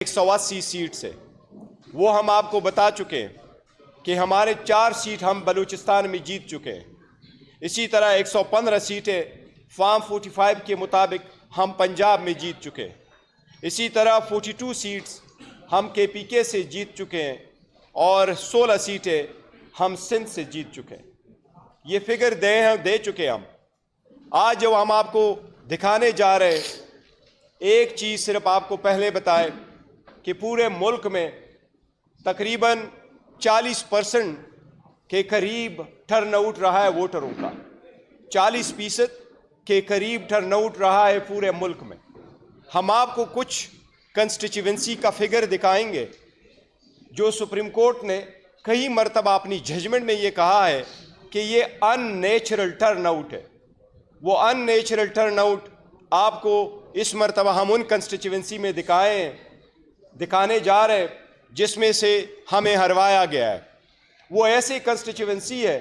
180 seat से वो हम आपको बता चुके हैं कि हमारे 4 सीट हम बलूचिस्तान में जीत चुके हैं। इसी तरह 115 सीटें फार्म 45 के मुताबिक हम पंजाब में जीत चुके हैं। इसी तरह 42 सीट्स हम KPK से जीत चुके हैं और 16 सीटें हम सिंध से जीत चुके हैं। ये फिगर दे चुके हम। आज जो हम आपको दिखाने जा रहे हैं, एक चीज़ सिर्फ आपको पहले बताएं कि पूरे मुल्क में तकरीबन 40% के करीब टर्नआउट रहा है वोटरों का। 40% के करीब टर्नआउट रहा है पूरे मुल्क में। हम आपको कुछ कंस्टिट्यूएंसी का फिगर दिखाएंगे जो सुप्रीम कोर्ट ने कई मरतबा अपनी जजमेंट में ये कहा है कि ये अननेचुरल टर्नआउट है। वो अननेचुरल टर्नआउट आपको इस मरतबा हम उन कंस्टिट्यूएंसी में दिखाने जा रहे हैं जिसमें से हमें हरवाया गया है। वो ऐसे कंस्टिट्यूएंसी है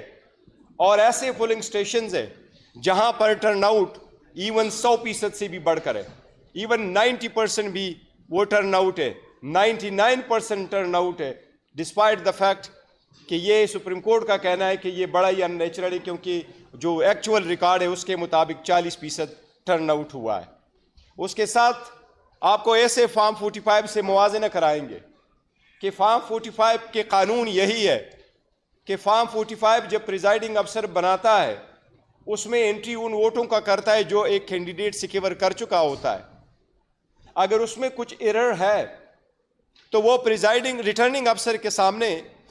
और ऐसे पोलिंग स्टेशंस है जहां पर टर्नआउट इवन 100% से भी बढ़कर है। इवन 90% भी वो टर्नआउट है, 99% टर्नआउट है, डिस्पाइट द फैक्ट कि ये सुप्रीम कोर्ट का कहना है कि ये बड़ा ही अननेचुरल है, क्योंकि जो एक्चुअल रिकॉर्ड है उसके मुताबिक 40% टर्नआउट हुआ है। उसके साथ आपको ऐसे फार्म 45 से मुवाजना कराएंगे कि फार्म 45 के कानून यही है कि फार्म 45 जब प्रिजाइडिंग अफसर बनाता है उसमें एंट्री उन वोटों का करता है जो एक कैंडिडेट सिक्योर कर चुका होता है। अगर उसमें कुछ एरर है तो वो प्रिजाइडिंग रिटर्निंग अफसर के सामने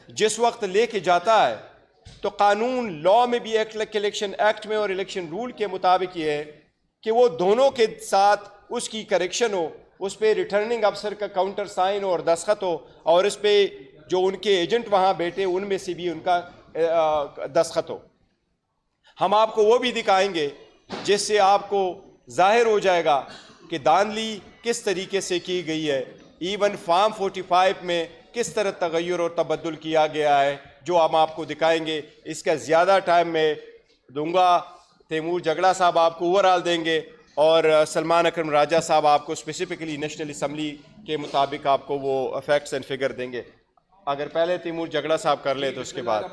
जिस वक्त लेके जाता है तो कानून लॉ में भी इलेक्शन एक्ट में और इलेक्शन रूल के मुताबिक ये है कि वो दोनों के साथ उसकी करेक्शन हो, उस पर रिटर्निंग अफसर का काउंटर साइन और दस्तखत हो और इस पर जो उनके एजेंट वहाँ बैठे उनमें से भी उनका दस्तखत हो। हम आपको वो भी दिखाएंगे जिससे आपको जाहिर हो जाएगा कि धांधली किस तरीके से की गई है। इवन फार्म 45 में किस तरह तगय्युर और तबद्दुल किया गया है जो हम आपको दिखाएंगे। इसका ज़्यादा टाइम मैं दूंगा, तैमूर जगड़ा साहब आपको ओवरऑल देंगे और सलमान अकरम राजा साहब आपको स्पेसिफिकली नेशनल असम्बली के मुताबिक आपको वो फैक्ट्स एंड फिगर देंगे। अगर पहले तैमूर जगड़ा साहब कर ले तो उसके बाद